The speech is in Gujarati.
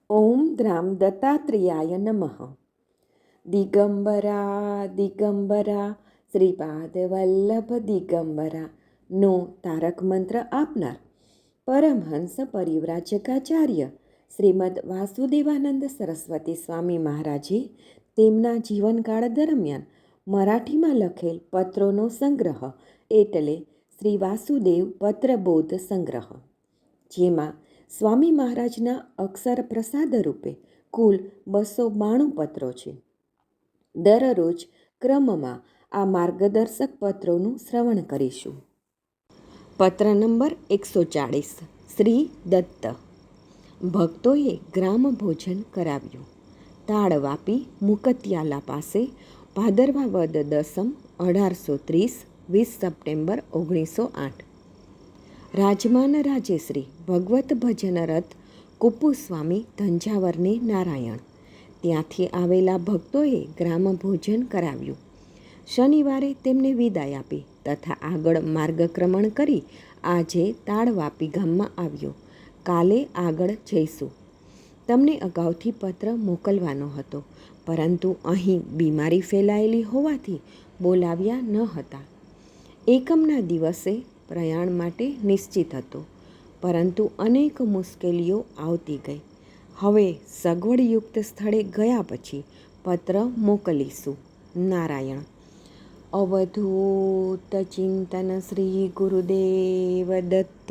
ઓમ દ્રામ દત્તાત્રેયાય નમઃ. દિગંબરા દિગંબરા શ્રીપાદ વલ્લભ દિગંબરા નો તારક મંત્ર આપનાર પરમહંસ પરિવ્રાજકાચાર્ય શ્રીમદ વાસુદેવાનંદ સરસ્વતી સ્વામી મહારાજે તેમના જીવનકાળ દરમિયાન મરાઠીમાં લખેલ પત્રોનો સંગ્રહ એટલે શ્રી વાસુદેવ પત્રબોધ સંગ્રહ, જેમાં સ્વામી મહારાજના અક્ષર પ્રસાદ રૂપે કુલ 292 પત્રો છે. દરરોજ ક્રમમાં આ માર્ગદર્શક પત્રોનું શ્રવણ કરીશું. પત્ર નંબર 140. શ્રી દત્ત. ભક્તોએ ગ્રામ ભોજન કરાવ્યું. તાળવાપી મુકતિયાલા પાસે ભાદરવા વદ 10, 1830, 20 સપ્ટેમ્બર 1908. રાજમાન રાજેશ્રી ભગવત ભજન રથ કુપુસ્વામી ધંજાવરને નારાયણ. ત્યાંથી આવેલા ભક્તોએ ગ્રામ ભોજન કરાવ્યું. શનિવારે તેમને વિદાય આપી તથા આગળ માર્ગક્રમણ કરી આજે તાળવાપી ગામમાં આવ્યો. કાલે આગળ જઈશું. તમને અગાઉથી પત્ર મોકલવાનો હતો, પરંતુ અહીં બીમારી ફેલાયેલી હોવાથી બોલાવ્યા ન હતા. એકમના દિવસે પ્રયાણ માટે નિશ્ચિત હતો, પરંતુ અનેક મુશ્કેલીઓ આવતી ગઈ. હવે સગવડયુક્ત સ્થળે ગયા પછી પત્ર મોકલીશું. નારાયણ. અવધૂત ચિંતન શ્રી ગુરુદેવ દત્ત.